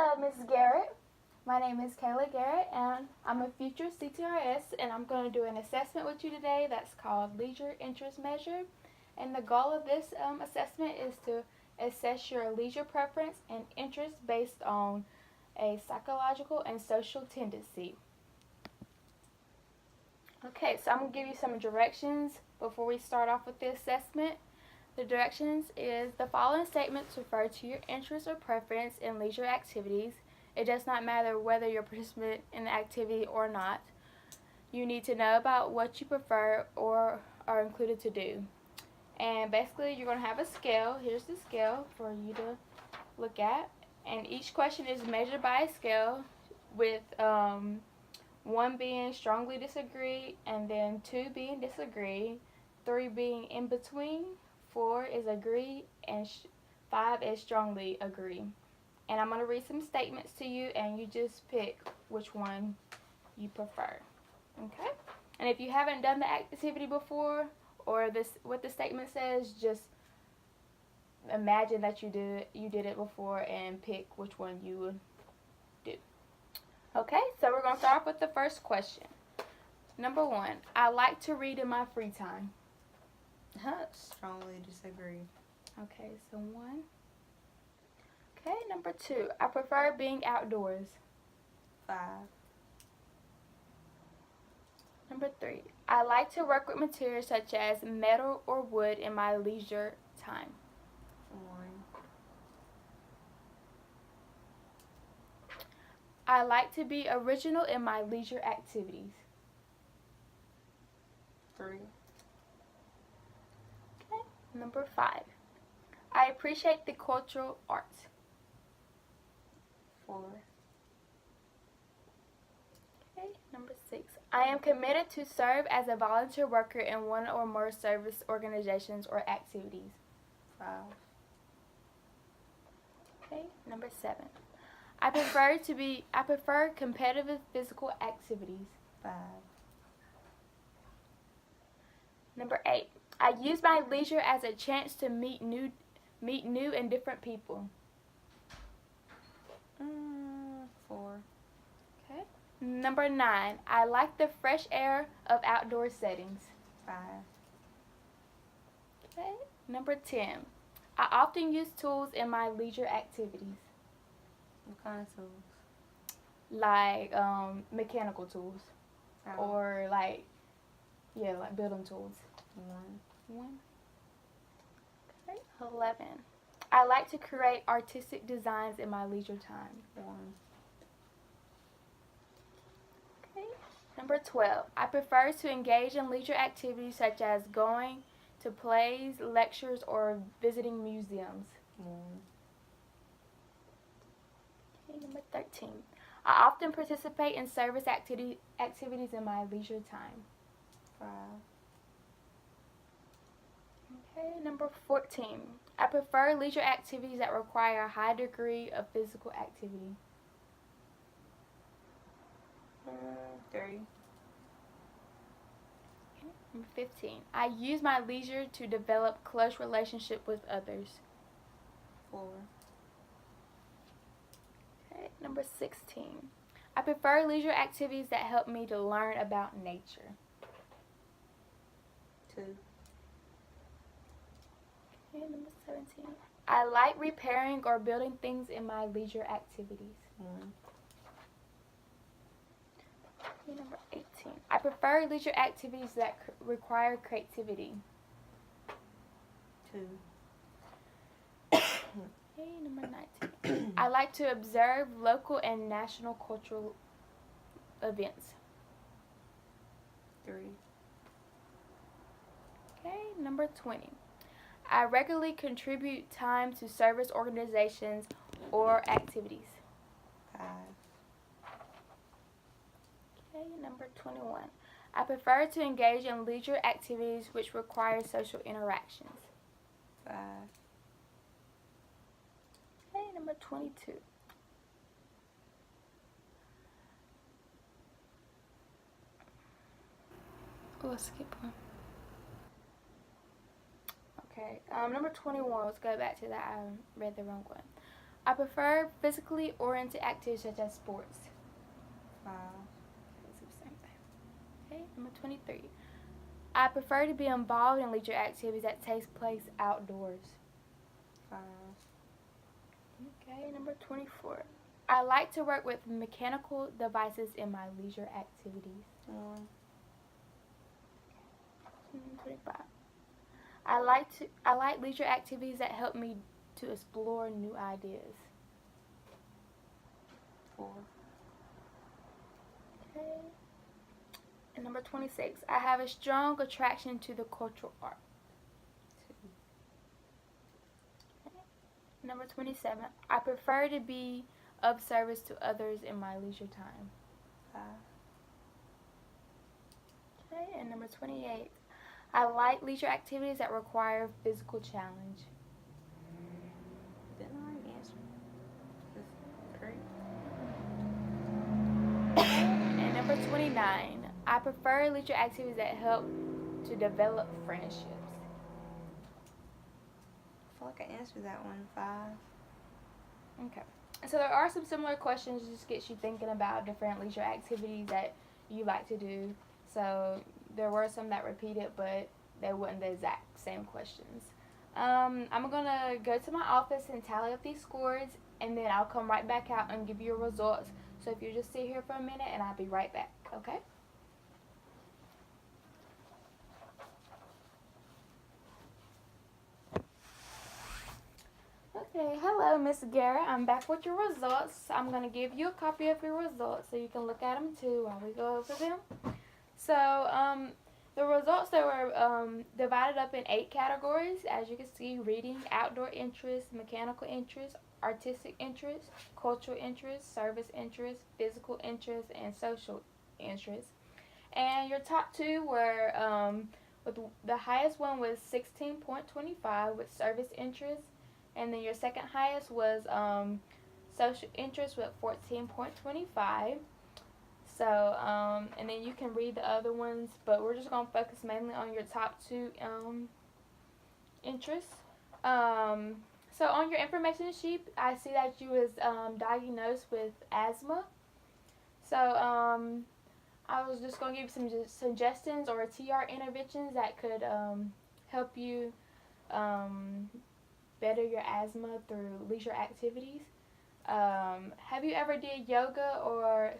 Hello, Ms. Garrett. My name is Kayla Garrett, and I'm a future CTRS, and I'm going to do an assessment with you today that's called Leisure Interest Measure. And the goal of this assessment is to assess your leisure preference and interest based on a psychological and social tendency. Okay, so I'm going to give you some directions before we start off with the assessment. The directions is the following statements refer to your interest or preference in leisure activities. It does not matter whether you're a participant in the activity or not. You need to know about what you prefer or are included to do. And basically you're going to have a scale. Here's the scale for you to look at. And each question is measured by a scale with 1 being strongly disagree, and then 2 being disagree, 3 being in between, 4 is agree, and 5 is strongly agree. And I'm going to read some statements to you, and you just pick which one you prefer. Okay? And if you haven't done the activity before, or what the statement says, just imagine that you did it before and pick which one you would do. Okay, so we're going to start off with the first question. Number 1, I like to read in my free time. Strongly disagree. Okay, so 1. Okay, number 2, I prefer being outdoors. 5. Number 3, I like to work with materials such as metal or wood in my leisure time. 1. I like to be original in my leisure activities. 3. Okay, number 5, I appreciate the cultural arts. 4. Okay, number 6, I am committed to serve as a volunteer worker in one or more service organizations or activities. 5. Okay, number 7, I prefer competitive physical activities. 5. Number 8, I use my leisure as a chance to meet new and different people. 4. Okay. Number 9, I like the fresh air of outdoor settings. 5. Okay. Number 10, I often use tools in my leisure activities, What kind of tools? like mechanical tools, Oh. or like building tools. 1. Okay. 11, I like to create artistic designs in my leisure time. 1. Okay. Number 12, I prefer to engage in leisure activities such as going to plays, lectures, or visiting museums. 1. Okay. Number 13, I often participate in service activities in my leisure time. 5. Okay. Number 14, I prefer leisure activities that require a high degree of physical activity. 3. Number 15, I use my leisure to develop close relationship with others. 4. Okay. Number 16, I prefer leisure activities that help me to learn about nature. 2. Okay. Number 17, I like repairing or building things in my leisure activities. 1. Okay. Number 18, I prefer leisure activities that require creativity. 2. Okay. Number 19, I like to observe local and national cultural events. 3. Okay. Number 20, I regularly contribute time to service organizations or activities. 5. Okay. Number 21, I prefer to engage in leisure activities which require social interactions. 5. Okay. Number 22, let's skip one. Okay, number 21, let's go back to that. I read the wrong one. I prefer physically oriented activities such as sports. 5. It's the same thing. Okay, number 23. I prefer to be involved in leisure activities that takes place outdoors. 5. Okay, number 24. I like to work with mechanical devices in my leisure activities. 1. 25. I like leisure activities that help me to explore new ideas. 4. Okay. And number 26. I have a strong attraction to the cultural art. 2. Number 27. I prefer to be of service to others in my leisure time. 5. Okay. And number 28. I like leisure activities that require physical challenge. Didn't I already answer? This is 3. And number 29. I prefer leisure activities that help to develop friendships. I feel like I answered that one. 5. Okay. So there are some similar questions, just gets you thinking about different leisure activities that you like to do. So there were some that repeated, but they weren't the exact same questions. I'm going to go to my office and tally up these scores, and then I'll come right back out and give you your results. So if you just sit here for a minute, and I'll be right back, okay? Okay, hello, Miss Garrett. I'm back with your results. I'm going to give you a copy of your results so you can look at them too while we go over them. So, the results, they were divided up in 8 categories. As you can see, reading, outdoor interests, mechanical interests, artistic interests, cultural interests, service interests, physical interests, and social interests. And your top 2 were, with the highest one was 16.25 with service interests. And then your second highest was social interest with 14.25. So, and then you can read the other ones, but we're just going to focus mainly on your top 2 interests. So on your information sheet, I see that you was diagnosed with asthma. So I was just going to give you some suggestions or TR interventions that could help you better your asthma through leisure activities. Have you ever did yoga or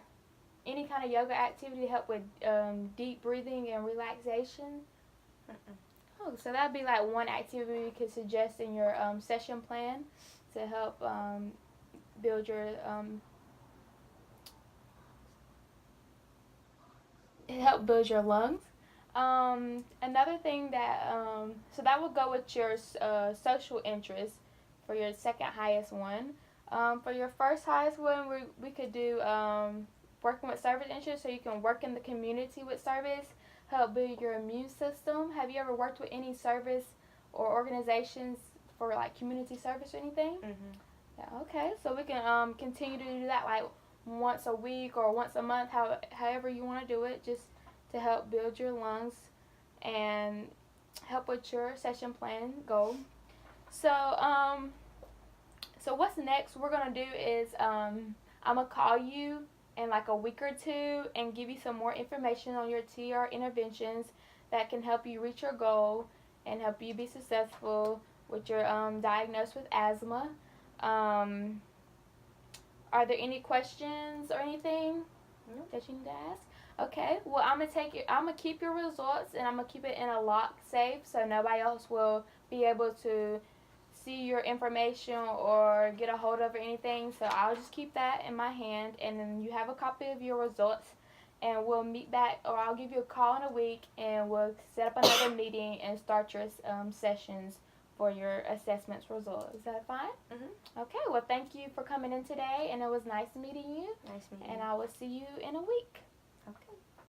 any kind of yoga activity to help with deep breathing and relaxation? Oh, so that'd be like one activity you could suggest in your session plan to help build your lungs. Another thing that so that would go with your social interest for your second highest one. For your first highest one, we could do working with service interest, so you can work in the community with service, help build your immune system. Have you ever worked with any service or organizations for like community service or anything? Mm-hmm. Yeah, okay, so we can continue to do that like once a week or once a month, however you want to do it, just to help build your lungs and help with your session plan goal. So so what's next we're going to do is I'm going to call you in like a week or 2 and give you some more information on your TR interventions that can help you reach your goal and help you be successful with your diagnosis with asthma. Are there any questions or anything that you need to ask? Okay, well I'm gonna keep your results, and I'm gonna keep it in a lock safe so nobody else will be able to see your information or get a hold of or anything. So I'll just keep that in my hand, and then you have a copy of your results, and we'll meet back, or I'll give you a call in a week and we'll set up another meeting and start your sessions for your assessments results. Is that fine? Mm-hmm. Okay, well thank you for coming in today, and it was nice meeting you. Nice meeting you. And I will see you in a week.